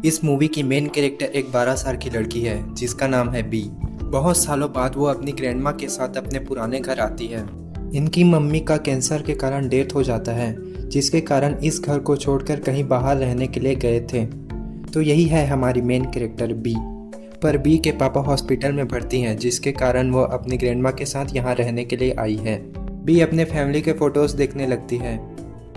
इस मूवी की main character एक 12 साल की लड़की है जिसका नाम है बी। बहुत सालों बाद वो अपनी ग्रैंडमा के साथ अपने पुराने घर आती है। इनकी मम्मी का कैंसर के कारण डेथ हो जाता है, जिसके कारण इस घर को छोड़कर कहीं बाहर रहने के लिए गए थे। तो यही है हमारी मेन कैरेक्टर बी। पर बी के पापा हॉस्पिटल में भर्ती हैं, जिसके कारण वो अपनी ग्रैंडमा के साथ यहाँ रहने के लिए आई है। बी अपने फैमिली के फ़ोटोज़ देखने लगती है।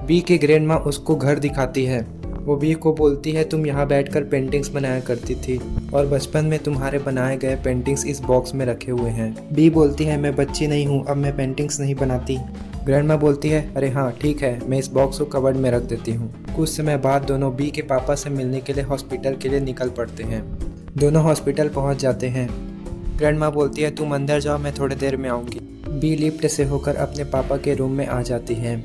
बी की ग्रैंडमा उसको घर दिखाती है। वो बी को बोलती है, तुम यहाँ बैठकर पेंटिंग्स बनाया करती थी और बचपन में तुम्हारे बनाए गए पेंटिंग्स इस बॉक्स में रखे हुए हैं। बी बोलती है, मैं बच्ची नहीं हूँ, अब मैं पेंटिंग्स नहीं बनाती। ग्रैंडमा बोलती है, अरे हाँ ठीक है, मैं इस बॉक्स को कबर्ड में रख देती हूँ। कुछ समय बाद दोनों बी के पापा से मिलने के लिए हॉस्पिटल के लिए निकल पड़ते हैं। दोनों हॉस्पिटल पहुँच जाते हैं। ग्रैंडमा बोलती है, तुम अंदर जाओ, मैं थोड़ी देर में आऊँगी। बी लिफ्ट से होकर अपने पापा के रूम में आ जाती है।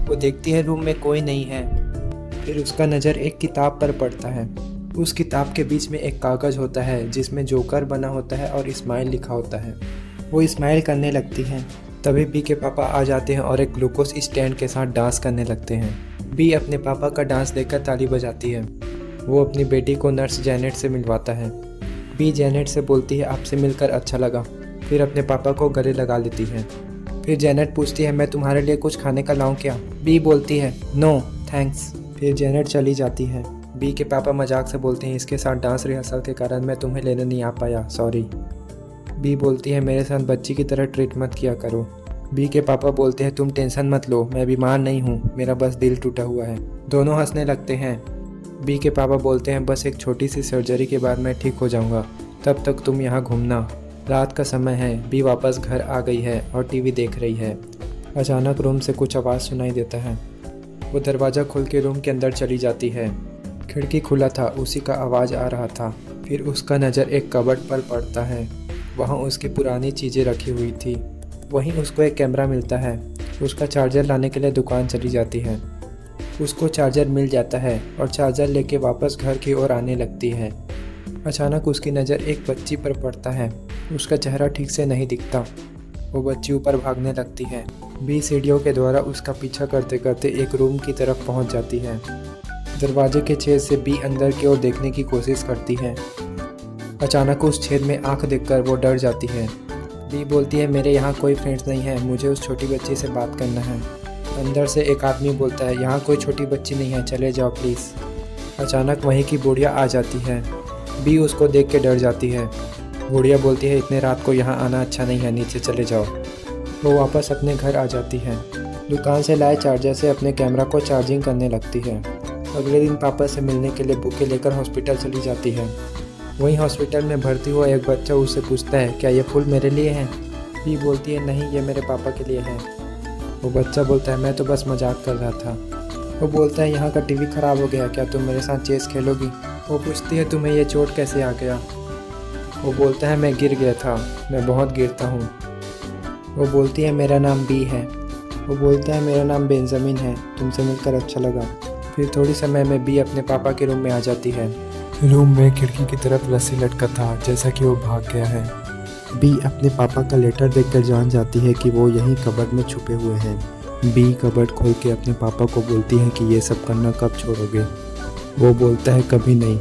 वो देखती है रूम में कोई नहीं है। फिर उसका नज़र एक किताब पर पड़ता है। उस किताब के बीच में एक कागज़ होता है जिसमें जोकर बना होता है और स्माइल लिखा होता है। वो स्माइल करने लगती है। तभी बी के पापा आ जाते हैं और एक ग्लूकोज स्टैंड के साथ डांस करने लगते हैं। बी अपने पापा का डांस देखकर ताली बजाती है। वो अपनी बेटी को नर्स जैनेट से मिलवाता है। बी जैनेट से बोलती है, आपसे मिलकर अच्छा लगा। फिर अपने पापा को गले लगा लेती है। फिर जैनेट पूछती है, मैं तुम्हारे लिए कुछ खाने का लाऊं क्या? बी बोलती है, नो थैंक्स। फिर जैनेट चली जाती है। बी के पापा मजाक से बोलते हैं, इसके साथ डांस रिहर्सल के कारण मैं तुम्हें लेने नहीं आ पाया, सॉरी। बी बोलती है, मेरे साथ बच्ची की तरह ट्रीट मत किया करो। बी के पापा बोलते हैं, तुम टेंशन मत लो, मैं बीमार नहीं हूँ, मेरा बस दिल टूटा हुआ है। दोनों हंसने लगते हैं। बी के पापा बोलते हैं, बस एक छोटी सी सर्जरी के बाद मैं ठीक हो जाऊँगा, तब तक तुम यहाँ घूमना। रात का समय है। बी वापस घर आ गई है और टीवी देख रही है। अचानक रूम से कुछ आवाज़ सुनाई देता है। वो दरवाज़ा खोल के रूम के अंदर चली जाती है। खिड़की खुला था, उसी का आवाज़ आ रहा था। फिर उसका नज़र एक कबर्ड पर पड़ता है। वहाँ उसकी पुरानी चीज़ें रखी हुई थी। वहीं उसको एक कैमरा मिलता है। उसका चार्जर लाने के लिए दुकान चली जाती है। उसको चार्जर मिल जाता है और चार्जर लेके वापस घर की ओर आने लगती है। अचानक उसकी नज़र एक बच्ची पर पड़ता है। उसका चेहरा ठीक से नहीं दिखता। वो बच्ची ऊपर भागने लगती है। बी सीढ़ियों के द्वारा उसका पीछा करते करते एक रूम की तरफ पहुंच जाती है। दरवाजे के छेद से बी अंदर की ओर देखने की कोशिश करती है। अचानक उस छेद में आंख देखकर वो डर जाती है। बी बोलती है, मेरे यहाँ कोई फ्रेंड्स नहीं है, मुझे उस छोटी बच्ची से बात करना है। अंदर से एक आदमी बोलता है, यहाँ कोई छोटी बच्ची नहीं है, चले जाओ प्लीज़। अचानक वहीं की बुढ़िया आ जाती है। बी उसको देख के डर जाती है। बुढ़िया बोलती है, इतने रात को यहाँ आना अच्छा नहीं है, नीचे चले जाओ। वो वापस अपने घर आ जाती है। दुकान से लाए चार्जर से अपने कैमरा को चार्जिंग करने लगती है। अगले दिन पापा से मिलने के लिए बुके लेकर हॉस्पिटल चली जाती है। वहीं हॉस्पिटल में भर्ती हुआ एक बच्चा उससे पूछता है, क्या ये फूल मेरे लिए हैं? बी बोलती है, नहीं, ये मेरे पापा के लिए है। वो बच्चा बोलता है, मैं तो बस मजाक कर रहा था। वो बोलता है, यहाँ का टीवी ख़राब हो गया, क्या तुम मेरे साथ चेस खेलोगी? वो पूछती है, तुम्हें ये चोट कैसे आ गया? वो बोलता है, मैं गिर गया था, मैं बहुत गिरता हूँ। वो बोलती है, मेरा नाम बी है। वो बोलता है, मेरा नाम बेंजामिन है, तुमसे मिलकर अच्छा लगा। फिर थोड़ी समय में बी अपने पापा के रूम में आ जाती है। रूम में खिड़की की तरफ रस्सी लटका था, जैसा कि वो भाग गया है। बी अपने पापा का लेटर देखकर जान जाती है कि वो यहीं कबर्ड में छुपे हुए हैं। बी कबर्ड खोल के अपने पापा को बोलती है कि ये सब करना कब छोड़ोगे? वो बोलता है, कभी नहीं।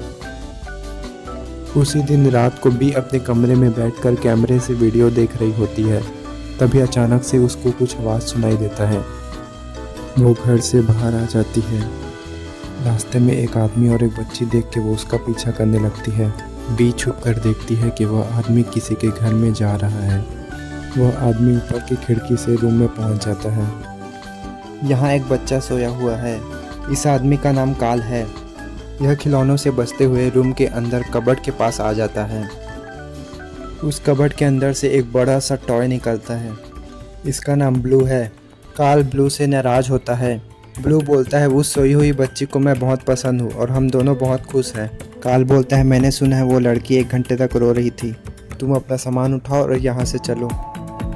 उसी दिन रात को बी अपने कमरे में बैठकर कैमरे से वीडियो देख रही होती है। तभी अचानक से उसको कुछ आवाज़ सुनाई देता है। वो घर से बाहर आ जाती है। रास्ते में एक आदमी और एक बच्ची देख के वो उसका पीछा करने लगती है। बी छुप कर देखती है कि वह आदमी किसी के घर में जा रहा है। वह आदमी ऊपर की खिड़की से रूम में पहुंच जाता है। यहाँ एक बच्चा सोया हुआ है। इस आदमी का नाम काल है। यह खिलौनों से बचते हुए रूम के अंदर कबर्ड के पास आ जाता है। उस कबर्ड के अंदर से एक बड़ा सा टॉय निकलता है। इसका नाम ब्लू है। काल ब्लू से नाराज़ होता है। ब्लू बोलता है, उस सोई हुई बच्ची को मैं बहुत पसंद हूँ और हम दोनों बहुत खुश हैं। काल बोलता है, मैंने सुना है वो लड़की 1 घंटे तक रो रही थी, तुम अपना सामान उठाओ और यहाँ से चलो।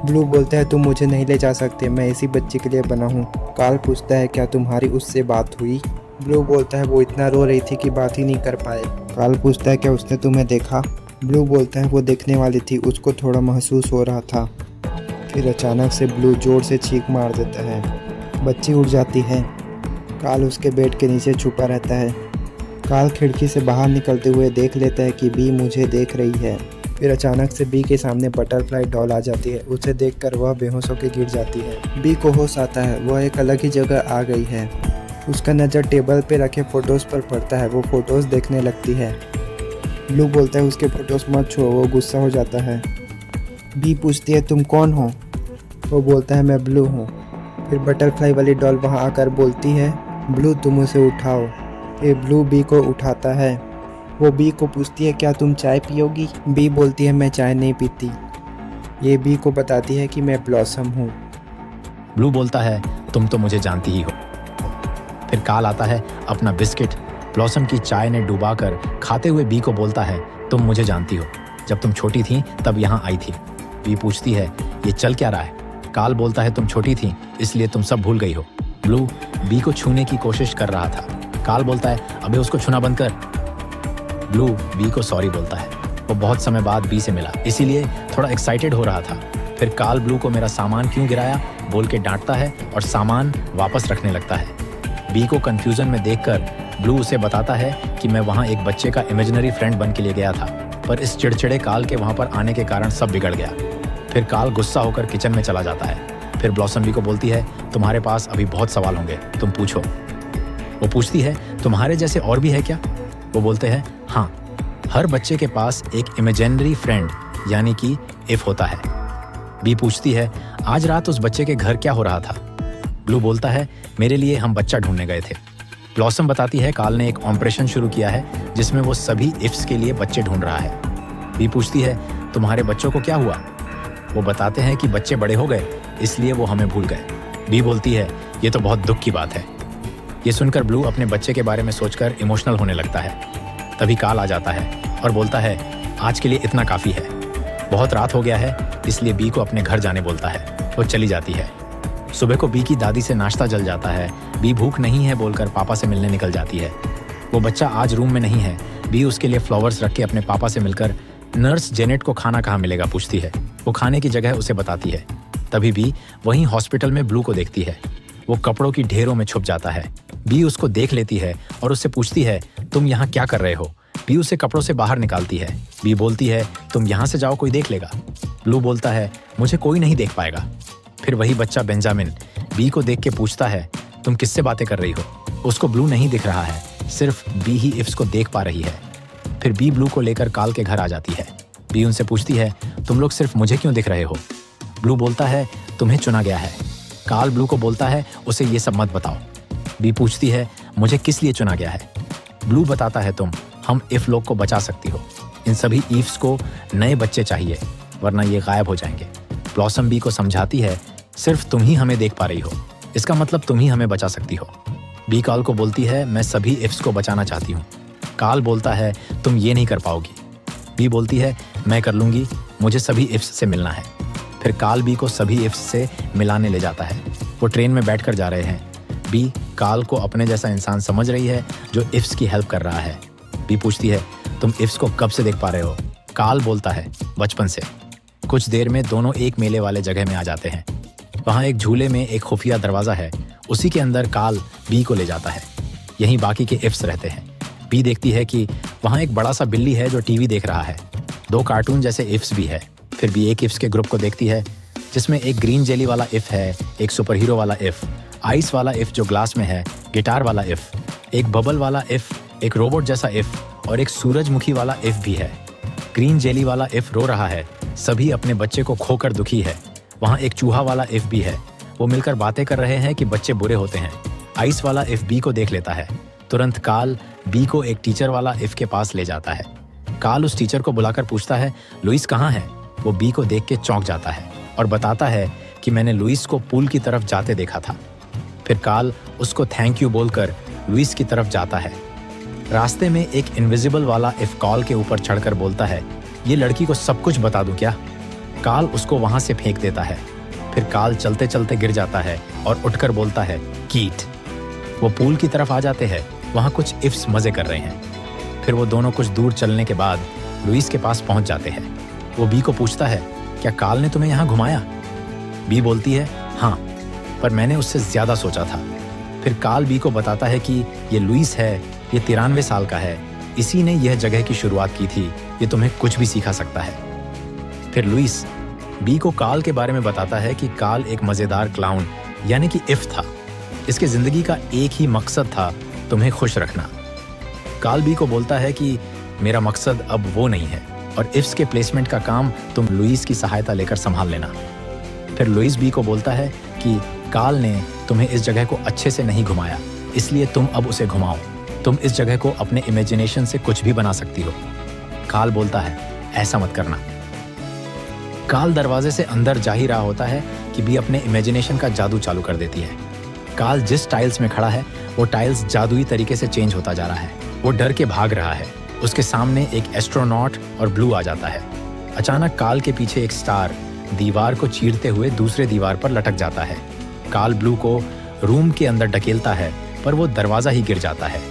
ब्लू बोलता है, तुम मुझे नहीं ले जा सकते, मैं इसी बच्ची के लिए बना हूँ। काल पूछता है, क्या तुम्हारी उससे बात हुई? ब्लू बोलता है, वो इतना रो रही थी कि बात ही नहीं कर पाए। काल पूछता है, क्या उसने तुम्हें देखा? ब्लू बोलता है, वो देखने वाली थी, उसको थोड़ा महसूस हो रहा था। फिर अचानक से ब्लू जोर से चीख मार देता है। बच्ची उठ जाती है। काल उसके बेड के नीचे छुपा रहता है। काल खिड़की से बाहर निकलते हुए देख लेता है कि बी मुझे देख रही है। फिर अचानक से बी के सामने बटरफ्लाई डॉल आ जाती है। उसे देखकर वह बेहोश होकर गिर जाती है। बी को होश आता है, वह एक अलग ही जगह आ गई है। उसका नज़र टेबल पे रखे फ़ोटोज़ पर पड़ता है। वो फ़ोटोज़ देखने लगती है। ब्लू बोलता है उसके फ़ोटोज़ मत छो, वो गुस्सा हो जाता है। बी पूछती है तुम कौन हो? वो बोलता है मैं ब्लू हूँ। फिर बटरफ्लाई वाली डॉल वहाँ आकर बोलती है ब्लू तुम उसे उठाओ। फिर ब्लू बी को उठाता है। वो बी को पूछती है क्या तुम चाय पियोगी? बी बोलती है मैं चाय नहीं पीती। ये बी को बताती है कि मैं ब्लॉसम हूँ। ब्लू बोलता है तुम तो मुझे जानती ही हो। फिर काल आता है अपना बिस्किट ब्लॉसम की चाय ने डुबाकर खाते हुए बी को बोलता है तुम मुझे जानती हो, जब तुम छोटी थी तब यहाँ आई थी। बी पूछती है ये चल क्या रहा है? काल बोलता है तुम छोटी थी इसलिए तुम सब भूल गई हो। ब्लू बी को छूने की कोशिश कर रहा था। काल बोलता है अबे उसको छूना बंद कर। ब्लू बी को सॉरी बोलता है। वो बहुत समय बाद बी से मिला इसीलिए थोड़ा एक्साइटेड हो रहा था। फिर काल ब्लू को मेरा सामान क्यों गिराया बोल के डांटता है और सामान वापस रखने लगता है। बी को कंफ्यूजन में देखकर ब्लू उसे बताता है कि मैं वहाँ एक बच्चे का इमेजिनरी फ्रेंड बन के लिए गया था, पर इस चिड़चिड़े काल के वहाँ पर आने के कारण सब बिगड़ गया। फिर काल गुस्सा होकर किचन में चला जाता है। फिर ब्लॉसम बी को बोलती है तुम्हारे पास अभी बहुत सवाल होंगे, तुम पूछो। वो पूछती है तुम्हारे जैसे और भी है क्या? वो बोलते हैं हाँ, हर बच्चे के पास एक इमेजिनरी फ्रेंड यानी कि इफ होता है। बी पूछती है आज रात उस बच्चे के घर क्या हो रहा था? ब्लू बोलता है मेरे लिए हम बच्चा ढूंढने गए थे। ब्लॉसम बताती है काल ने एक ऑपरेशन शुरू किया है जिसमें वो सभी इफ्स के लिए बच्चे ढूंढ रहा है। बी पूछती है तुम्हारे बच्चों को क्या हुआ? वो बताते हैं कि बच्चे बड़े हो गए इसलिए वो हमें भूल गए। बी बोलती है ये तो बहुत दुख की बात है। ये सुनकर ब्लू अपने बच्चे के बारे में सोचकर इमोशनल होने लगता है। तभी काल आ जाता है और बोलता है आज के लिए इतना काफ़ी है, बहुत रात हो गया है, इसलिए बी को अपने घर जाने बोलता है। वो चली जाती है। सुबह को बी की दादी से नाश्ता जल जाता है। बी भूख नहीं है बोलकर पापा से मिलने निकल जाती है। वो बच्चा आज रूम में नहीं है। बी उसके लिए फ्लावर्स रख के अपने पापा से मिलकर नर्स जेनेट को खाना कहाँ मिलेगा पूछती है। वो खाने की जगह उसे बताती है। तभी बी वहीं हॉस्पिटल में ब्लू को देखती है। वो कपड़ों की ढेरों में छुप जाता है। बी उसको देख लेती है और उससे पूछती है तुम यहाँ क्या कर रहे हो? बी उसे कपड़ों से बाहर निकालती है। बी बोलती है तुम यहाँ से जाओ, कोई देख लेगा। ब्लू बोलता है मुझे कोई नहीं देख पाएगा। फिर वही बच्चा बेंजामिन बी को देख के पूछता है तुम किससे बातें कर रही हो? उसको ब्लू नहीं दिख रहा है, सिर्फ बी ही इफ्स को देख पा रही है। फिर बी ब्लू को लेकर काल के घर आ जाती है। बी उनसे पूछती है तुम लोग सिर्फ मुझे क्यों दिख रहे हो? ब्लू बोलता है तुम्हें चुना गया है। काल ब्लू को बोलता है उसे ये सब मत बताओ। बी पूछती है मुझे किस लिए चुना गया है? ब्लू बताता है हम इफ लोग को बचा सकती हो। इन सभी ईफ्स को नए बच्चे चाहिए वरना ये गायब हो जाएंगे। ब्लॉसम बी को समझाती है सिर्फ तुम ही हमें देख पा रही हो, इसका मतलब तुम ही हमें बचा सकती हो। बी काल को बोलती है मैं सभी इफ्स को बचाना चाहती हूँ। काल बोलता है तुम ये नहीं कर पाओगी। बी बोलती है मैं कर लूँगी, मुझे सभी इफ्स से मिलना है। फिर काल बी को सभी इफ्स से मिलाने ले जाता है। वो ट्रेन में बैठ कर जा रहे हैं। बी काल को अपने जैसा इंसान समझ रही है जो इफ्स की हेल्प कर रहा है। बी पूछती है तुम इफ्स को कब से देख पा रहे हो? काल बोलता है बचपन से। कुछ देर में दोनों एक मेले वाले जगह में आ जाते हैं। वहाँ एक झूले में एक खुफिया दरवाज़ा है, उसी के अंदर काल बी को ले जाता है। यहीं बाकी के इफ्स रहते हैं। बी देखती है कि वहाँ एक बड़ा सा बिल्ली है जो टीवी देख रहा है। 2 कार्टून जैसे इफ्स भी है। फिर बी एक इफ्स के ग्रुप को देखती है जिसमें एक ग्रीन जेली वाला इफ है, एक सुपर हीरो वाला इफ, आइस वाला इफ जो ग्लास में है, गिटार वाला इफ, एक बबल वाला इफ, एक रोबोट जैसा इफ और एक सूरजमुखी वाला इफ भी है। ग्रीन जेली वाला इफ रो रहा है, सभी अपने बच्चे को खोकर दुखी है। वहाँ एक चूहा वाला इफ भी है, वो मिलकर बातें कर रहे हैं कि बच्चे बुरे होते हैं। आइस वाला इफ बी को देख लेता है। तुरंत काल बी को एक टीचर वाला इफ के पास ले जाता है। काल उस टीचर को बुलाकर पूछता है लुइस कहाँ है? वो बी को देख के चौंक जाता है और बताता है कि मैंने लुइस को पूल की तरफ जाते देखा था। फिर काल उसको थैंक यू बोलकर लुइस की तरफ जाता है। रास्ते में एक इनविजिबल वाला इफ कॉल के ऊपर चढ़कर बोलता है ये लड़की को सब कुछ बता दूं क्या? काल उसको वहां से फेंक देता है। फिर काल चलते चलते गिर जाता है और उठकर बोलता है कीट। वो पूल की तरफ आ जाते हैं। वहाँ कुछ इफ्स मजे कर रहे हैं। फिर वो दोनों कुछ दूर चलने के बाद लुइस के पास पहुंच जाते हैं। वो बी को पूछता है क्या काल ने तुम्हें यहाँ घुमाया? बी बोलती है हाँ, पर मैंने उससे ज्यादा सोचा था। फिर काल बी को बताता है कि ये लुइस है ये 93 साल का है, इसी ने यह जगह की शुरुआत की थी, ये तुम्हें कुछ भी सिखा सकता है। फिर लुइस बी को काल के बारे में बताता है कि काल एक मजेदार क्लाउन यानी कि इफ था। इसके जिंदगी का एक ही मकसद था, तुम्हें खुश रखना। काल बी को बोलता है कि मेरा मकसद अब वो नहीं है और इफ्स के प्लेसमेंट का काम तुम लुइस की सहायता लेकर संभाल लेना। फिर लुइस बी को बोलता है कि काल ने तुम्हें इस जगह को अच्छे से नहीं घुमाया, इसलिए तुम अब उसे घुमाओ। तुम इस जगह को अपने इमेजिनेशन से कुछ भी बना सकती हो। काल बोलता है ऐसा मत करना। काल दरवाजे से अंदर जा ही रहा होता है कि बी अपने इमेजिनेशन का जादू चालू कर देती है। काल जिस टाइल्स में खड़ा है वो टाइल्स जादुई तरीके से चेंज होता जा रहा है। वो डर के भाग रहा है। उसके सामने एक एस्ट्रोनॉट और ब्लू आ जाता है। अचानक काल के पीछे एक स्टार दीवार को चीरते हुए दूसरे दीवार पर लटक जाता है। काल ब्लू को रूम के अंदर ढकेलता है पर वो दरवाजा ही गिर जाता है।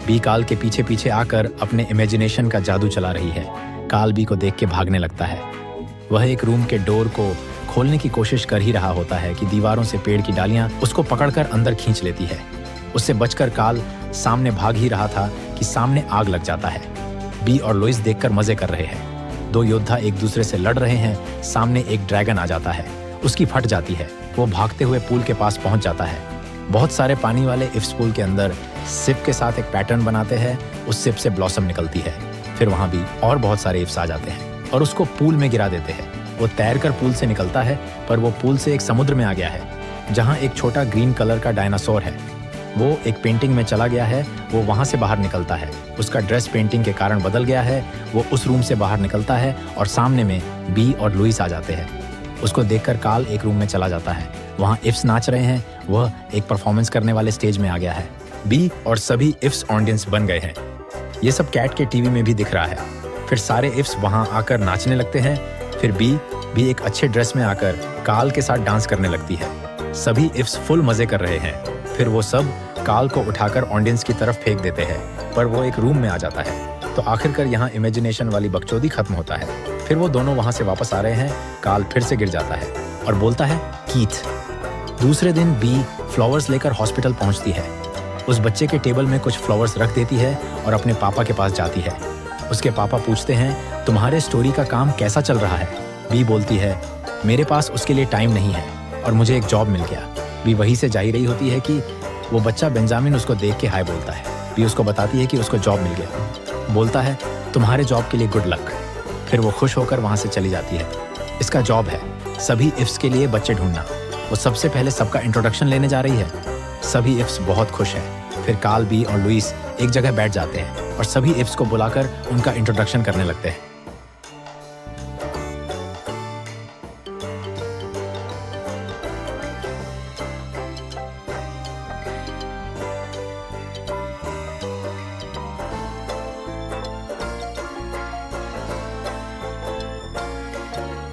बी काल के पीछे पीछे आकर अपने इमेजिनेशन का जादू चला रही है। काल बी को देख के भागने लगता है। वह एक रूम के डोर को खोलने की कोशिश कर ही रहा होता है कि दीवारों से पेड़ की डालियां उसको पकड़कर अंदर खींच लेती है। उससे बचकर काल सामने भाग ही रहा था कि सामने आग लग जाता है। बी और लुइस देखकर मजे कर रहे हैं। दो योद्धा एक दूसरे से लड़ रहे हैं। सामने एक ड्रैगन आ जाता है, उसकी फट जाती है। वो भागते हुए पूल के पास पहुंच जाता है। बहुत सारे पानी वाले इफ्स पूल के अंदर सिप के साथ एक पैटर्न बनाते हैं। उस सिप से ब्लॉसम निकलती है। फिर वहां भी और बहुत सारे इफ्स आ जाते हैं और उसको पूल में गिरा देते हैं। वो तैरकर पूल से निकलता है पर वो पूल से एक समुद्र में आ गया है जहां एक छोटा ग्रीन कलर का डायनासोर है। वो एक पेंटिंग में चला गया है। वो वहां से बाहर निकलता है। उसका ड्रेस पेंटिंग के कारण बदल गया है। वो उस रूम से बाहर निकलता है और सामने में बी और लुइस आ जाते हैं। उसको देखकर काल एक रूम में चला जाता है। वहां इफ्स नाच रहे हैं। वह एक परफॉर्मेंस करने वाले स्टेज में आ गया है। बी और सभी इफ्स ऑडियंस बन गए हैं। ये सब कैट के टीवी में भी दिख रहा है। फिर सारे इफ्स वहां आकर नाचने लगते हैं। फिर बी भी एक अच्छे ड्रेस में आकर काल के साथ डांस करने लगती है। सभी इफ्स फुल मजे कर रहे हैं। फिर वो सब काल को उठाकर ऑडियंस की तरफ फेंक देते हैं पर वो एक रूम में आ जाता है। तो आखिरकार यहाँ इमेजिनेशन वाली बकचोदी खत्म होता है। फिर वो दोनों वहां से वापस आ रहे हैं। काल फिर से गिर जाता है और बोलता है कीथ। दूसरे दिन बी फ्लावर्स लेकर हॉस्पिटल पहुंचती है। उस बच्चे के टेबल में कुछ फ्लावर्स रख देती है और अपने पापा के पास जाती है। उसके पापा पूछते हैं तुम्हारे स्टोरी का काम कैसा चल रहा है। बी बोलती है मेरे पास उसके लिए टाइम नहीं है और मुझे एक जॉब मिल गया। बी वहीं से जा ही रही होती है कि वो बच्चा बेंजामिन उसको देख के हाय बोलता है। बी उसको बताती है कि उसको जॉब मिल गया। बोलता है तुम्हारे जॉब के लिए गुड लक। फिर वो खुश होकर वहां से चली जाती है। इसका जॉब है सभी इफ्स के लिए बच्चे ढूंढना। वो सबसे पहले सबका इंट्रोडक्शन लेने जा रही है। सभी इफ्स बहुत खुश हैं। फिर काल बी और लुइस एक जगह बैठ जाते हैं और सभी इफ्स को बुलाकर उनका इंट्रोडक्शन करने लगते हैं।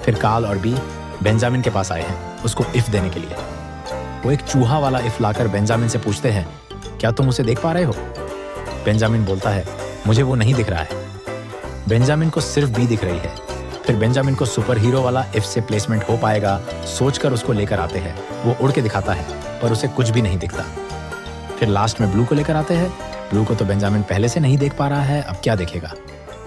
फिर काल और बी बेंजामिन के पास आए हैं उसको इफ देने के लिए। वो एक चूहा वाला इफ लाकर बेंजामिन से पूछते हैं क्या तुम उसे देख पा रहे हो। बेंजामिन बोलता है मुझे वो नहीं दिख रहा है। बेंजामिन को सिर्फ बी दिख रही है। फिर बेंजामिन को सुपर हीरो वाला इफ से प्लेसमेंट हो पाएगा सोचकर उसको लेकर आते हैं। वो उड़ के दिखाता है पर उसे कुछ भी नहीं दिखता। फिर लास्ट में ब्लू को लेकर आते हैं। ब्लू को तो बेंजामिन पहले से नहीं देख पा रहा है, अब क्या देखेगा।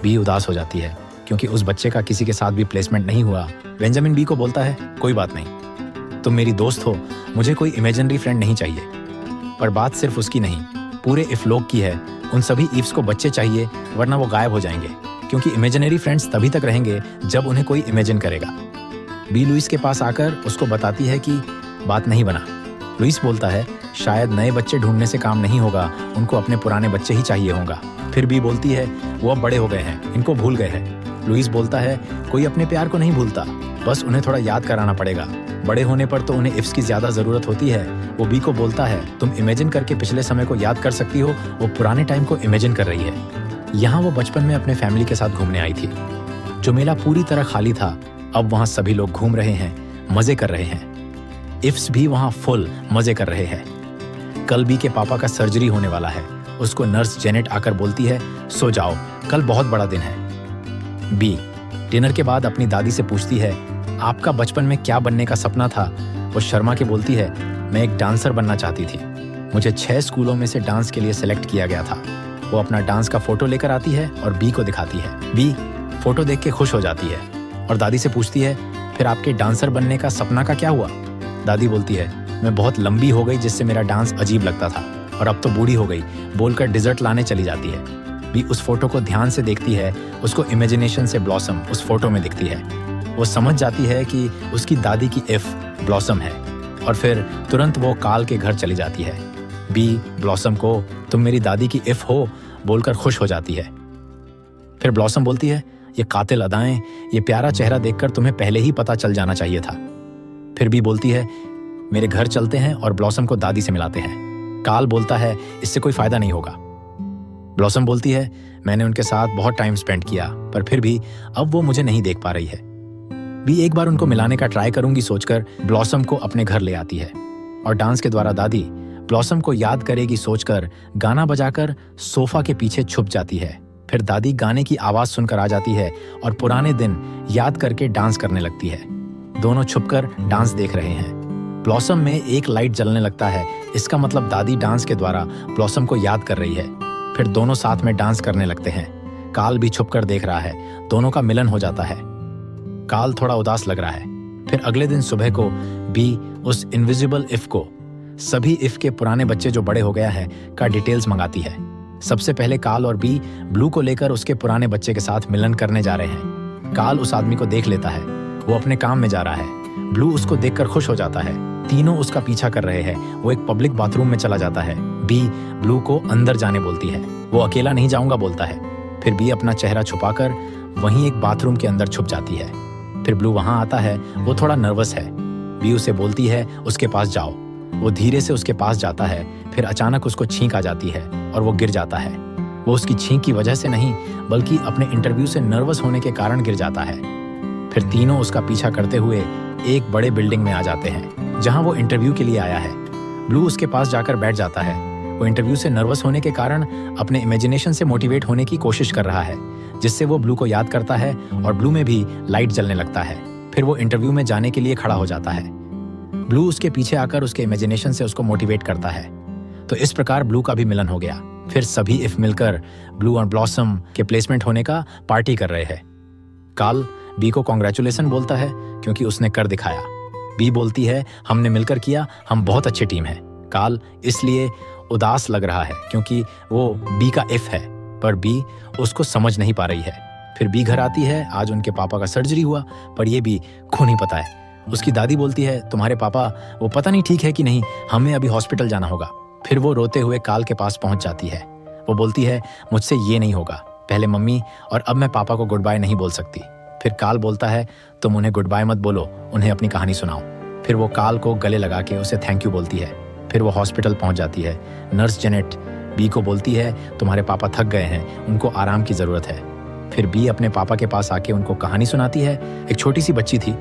बी उदास हो जाती है क्योंकि उस बच्चे का किसी के साथ भी प्लेसमेंट नहीं हुआ। बेंजामिन बी को बोलता है कोई बात नहीं, तुम मेरी दोस्त हो, मुझे कोई इमेजिनरी फ्रेंड नहीं चाहिए। पर बात सिर्फ उसकी नहीं, पूरे इफ लोग की है। उन सभी इफ्स को बच्चे चाहिए वरना वो गायब हो जाएंगे, क्योंकि इमेजिनरी फ्रेंड्स तभी तक रहेंगे जब उन्हें कोई इमेजिन करेगा। बी लुइस के पास आकर उसको बताती है कि बात नहीं बना। लुइस बोलता है शायद नए बच्चे ढूंढने से काम नहीं होगा, उनको अपने पुराने बच्चे ही चाहिए होगा। फिर बी बोलती है वो अब बड़े हो गए हैं, इनको भूल गए हैं। लुइस बोलता है कोई अपने प्यार को नहीं भूलता, बस उन्हें थोड़ा याद कराना पड़ेगा। बड़े होने पर तो उन्हें इफ्स की ज्यादा जरूरत होती है। वो बी को बोलता है तुम इमेजिन करके पिछले समय को याद कर सकती हो। वो पुराने टाइम को इमेजिन कर रही है। यहाँ वो बचपन में अपने फैमिली के साथ घूमने आई थी। जो मेला पूरी तरह खाली था, अब वहाँ सभी लोग घूम रहे हैं, मजे कर रहे हैं। इफ्स भी वहाँ फुल मजे कर रहे हैं। कल बी के पापा का सर्जरी होने वाला है। उसको नर्स जेनेट आकर बोलती है सो जाओ, कल बहुत बड़ा दिन है। बी डिनर के बाद अपनी दादी से पूछती है आपका बचपन में क्या बनने का सपना था। वो शर्मा के बोलती है मैं एक डांसर बनना चाहती थी। मुझे 6 स्कूलों में से डांस के लिए सिलेक्ट किया गया था। वो अपना डांस का फोटो लेकर आती है और बी को दिखाती है। बी फोटो देख के खुश हो जाती है और दादी से पूछती है, फिर आपके डांसर बनने का सपना का क्या हुआ? दादी बोलती है, मैं बहुत लंबी हो गई जिससे मेरा डांस अजीब लगता था और अब तो बूढ़ी हो गई, बोलकर डिजर्ट लाने चली जाती है। बी उस फोटो को ध्यान से देखती है। उसको इमेजिनेशन से ब्लॉसम उस फोटो में दिखती है। वो समझ जाती है कि उसकी दादी की इफ ब्लॉसम है और फिर तुरंत वो काल के घर चली जाती है। बी ब्लॉसम को तुम मेरी दादी की इफ हो बोलकर खुश हो जाती है। फिर ब्लॉसम बोलती है, ये कातिल अदाएं, ये प्यारा चेहरा देखकर तुम्हें पहले ही पता चल जाना चाहिए था। फिर बी बोलती है, मेरे घर चलते हैं और ब्लॉसम को दादी से मिलाते हैं। काल बोलता है, इससे कोई फायदा नहीं होगा। ब्लॉसम बोलती है, मैंने उनके साथ बहुत टाइम स्पेंड किया पर फिर भी अब वो मुझे नहीं देख पा रही है। बी एक बार उनको मिलाने का ट्राई करूंगी सोचकर ब्लॉसम को अपने घर ले आती है और डांस के द्वारा दादी ब्लॉसम को याद करेगी सोचकर गाना बजाकर सोफा के पीछे छुप जाती है। फिर दादी गाने की आवाज सुनकर आ जाती है और पुराने दिन याद करके डांस करने लगती है। दोनों छुपकर डांस देख रहे हैं। ब्लॉसम में एक लाइट जलने लगता है। इसका मतलब दादी डांस के द्वारा ब्लॉसम को याद कर रही है। फिर दोनों साथ में डांस करने लगते हैं। काल भी छुपकर देख रहा है। दोनों का मिलन हो जाता है। काल थोड़ा उदास लग रहा है। फिर अगले दिन सुबह को बी उस इनविजिबल इफ को सभी इफ के पुराने बच्चे जो बड़े हो गया है का डिटेल्स मंगाती है। सबसे पहले काल और बी ब्लू को लेकर उसके पुराने बच्चे के साथ मिलन करने जा रहे हैं। काल उस आदमी को देख लेता है। वो अपने काम में जा रहा है। ब्लू उसको देखकर खुश हो जाता है। तीनों उसका पीछा कर रहे हैं। वो एक पब्लिक बाथरूम में चला जाता है। बी ब्लू को अंदर जाने बोलती है। वो अकेला नहीं जाऊंगा बोलता है। फिर बी अपना चेहरा छुपाकर वहीं एक बाथरूम के अंदर छुप जाती है। फिर ब्लू वहां आता है। वो थोड़ा नर्वस है। बी उसे बोलती है उसके पास जाओ। वो धीरे से उसके पास जाता है। फिर अचानक उसको छींक आ जाती है और वो गिर जाता है। वो उसकी छींक की वजह से नहीं बल्कि अपने इंटरव्यू से नर्वस होने के कारण गिर जाता है। फिर तीनों उसका पीछा करते हुए एक बड़े बिल्डिंग में आ जाते हैं जहां वो इंटरव्यू के लिए आया है। ब्लू उसके पास जाकर बैठ जाता है। वो इंटरव्यू से नर्वस होने के कारण अपने इमेजिनेशन से मोटिवेट होने की कोशिश कर रहा है जिससे वो ब्लू को याद करता है और ब्लू में भी लाइट जलने लगता है। फिर वो इंटरव्यू में जाने के लिए खड़ा हो जाता है। ब्लू उसके पीछे आकर उसके इमेजिनेशन से उसको मोटिवेट करता है। तो इस प्रकार ब्लू का भी मिलन हो गया। फिर सभी इफ मिलकर ब्लू और ब्लॉसम के प्लेसमेंट होने का पार्टी कर रहे हैं। काल बी को कॉन्ग्रेचुलेशन बोलता है क्योंकि उसने कर दिखाया। बी बोलती है, हमने मिलकर किया, हम बहुत अच्छी टीम है। काल इसलिए उदास लग रहा है क्योंकि वो बी का इफ है पर बी उसको समझ नहीं पा रही है। फिर बी घर आती है। आज उनके पापा का सर्जरी हुआ पर ये भी को नहीं पता है। उसकी दादी बोलती है, तुम्हारे पापा वो पता नहीं ठीक है कि नहीं, हमें अभी हॉस्पिटल जाना होगा। फिर वो रोते हुए काल के पास पहुंच जाती है। वो बोलती है, मुझसे ये नहीं होगा, पहले मम्मी और अब मैं पापा को गुड बाय नहीं बोल सकती। फिर काल बोलता है, तुम उन्हें गुड बाय मत बोलो, उन्हें अपनी कहानी सुनाओ। फिर वो काल को गले लगा के उसे थैंक यू बोलती है। फिर वो हॉस्पिटल पहुंच जाती है। नर्स जेनेट बी को बोलती है, तुम्हारे पापा थक गए हैं, उनको आराम की जरूरत है। फिर बी अपने पापा के पास आके उनको कहानी सुनाती है। एक छोटी सी बच्ची थी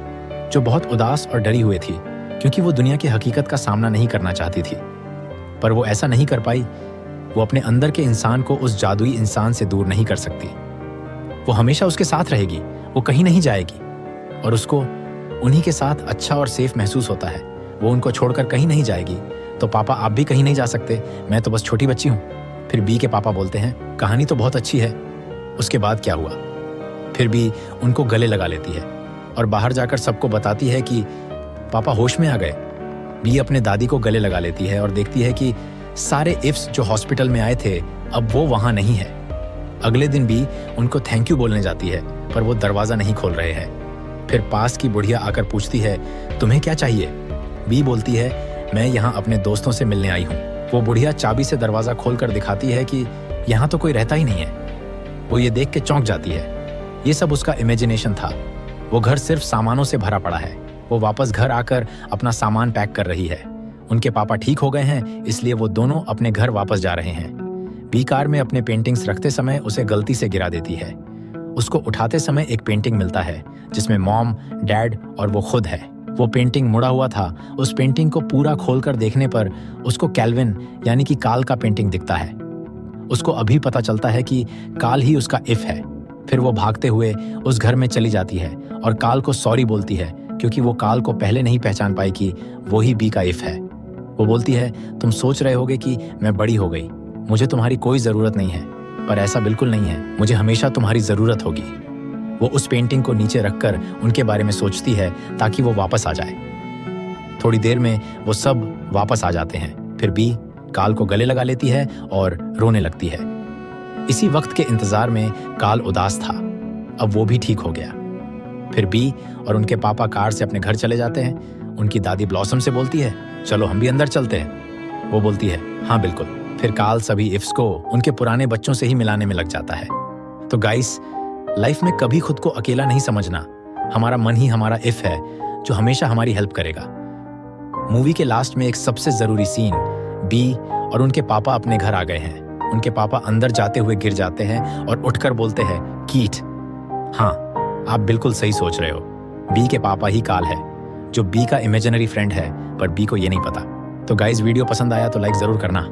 जो बहुत उदास और डरी हुई थी क्योंकि वो दुनिया की हकीकत का सामना नहीं करना चाहती थी पर वो ऐसा नहीं कर पाई। वो अपने अंदर के इंसान को उस जादुई इंसान से दूर नहीं कर सकती। वो हमेशा उसके साथ रहेगी, वो कहीं नहीं जाएगी और उसको उन्हीं के साथ अच्छा और सेफ महसूस होता है। वो उनको छोड़कर कहीं नहीं जाएगी। तो पापा आप भी कहीं नहीं जा सकते, मैं तो बस छोटी बच्ची हूँ। फिर बी के पापा बोलते हैं, कहानी तो बहुत अच्छी है। उसके बाद क्या हुआ? फिर भी उनको गले लगा लेती है और बाहर जाकर सबको बताती है कि पापा होश में आ गए। बी अपने दादी को गले लगा लेती है और देखती है कि सारे इफ्स जो हॉस्पिटल में आए थे अब वो वहां नहीं है। अगले दिन बी उनको थैंक यू बोलने जाती है पर वो दरवाजा नहीं खोल रहे हैं। फिर पास की बुढ़िया आकर पूछती है, तुम्हें क्या चाहिए? बी बोलती है, मैं यहाँ अपने दोस्तों से मिलने आई हूँ। वो बुढ़िया चाबी से दरवाजा खोलकर दिखाती है कि यहाँ तो कोई रहता ही नहीं है। वो ये देख के चौंक जाती है। ये सब उसका इमेजिनेशन था। वो घर सिर्फ सामानों से भरा पड़ा है। वो वापस घर आकर अपना सामान पैक कर रही है। उनके पापा ठीक हो गए हैं इसलिए वो दोनों अपने घर वापस जा रहे हैं। बी कार में अपने पेंटिंग्स रखते समय उसे गलती से गिरा देती है। उसको उठाते समय एक पेंटिंग मिलता है जिसमें मॉम, डैड और वो खुद है। वो पेंटिंग मुड़ा हुआ था। उस पेंटिंग को पूरा खोलकर देखने पर उसको कैल्विन यानी कि काल का पेंटिंग दिखता है। उसको अभी पता चलता है कि काल ही उसका इफ है। फिर वो भागते हुए उस घर में चली जाती है और काल को सॉरी बोलती है क्योंकि वो काल को पहले नहीं पहचान पाई कि वो ही बी का इफ है। वो बोलती है, तुम सोच रहे होगे कि मैं बड़ी हो गई, मुझे तुम्हारी कोई जरूरत नहीं है, पर ऐसा बिल्कुल नहीं है, मुझे हमेशा तुम्हारी जरूरत होगी। वो उस पेंटिंग को नीचे रखकर उनके बारे में सोचती है ताकि वो वापस आ जाए। थोड़ी देर में वो सब वापस आ जाते हैं। फिर बी काल को गले लगा लेती है और रोने लगती है। इसी वक्त के इंतजार में काल उदास था, अब वो भी ठीक हो गया। फिर बी और उनके पापा कार से अपने घर चले जाते हैं। उनकी दादी ब्लॉसम से बोलती है, चलो हम भी अंदर चलते हैं। वो बोलती है, हाँ बिल्कुल। फिर काल सभी इफ्स को उनके पुराने बच्चों से ही मिलाने में लग जाता है। तो गाइस, लाइफ में कभी खुद को अकेला नहीं समझना। हमारा मन ही हमारा इफ है जो हमेशा हमारी हेल्प करेगा। मूवी के लास्ट में एक सबसे जरूरी सीन, बी और उनके पापा अपने घर आ गए हैं। उनके पापा अंदर जाते हुए गिर जाते हैं और उठकर बोलते हैं, कीट। हाँ, आप बिल्कुल सही सोच रहे हो, बी के पापा ही काल है, जो बी का इमेजिनरी फ्रेंड है, पर बी को ये नहीं पता। तो गाइस, वीडियो पसंद आया तो लाइक जरूर करना,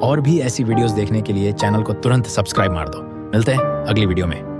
और भी ऐसी वीडियोस देखने के लिए चैनल को तुरंत सब्सक्राइब मार दो। मिलते हैं अगली वीडियो में।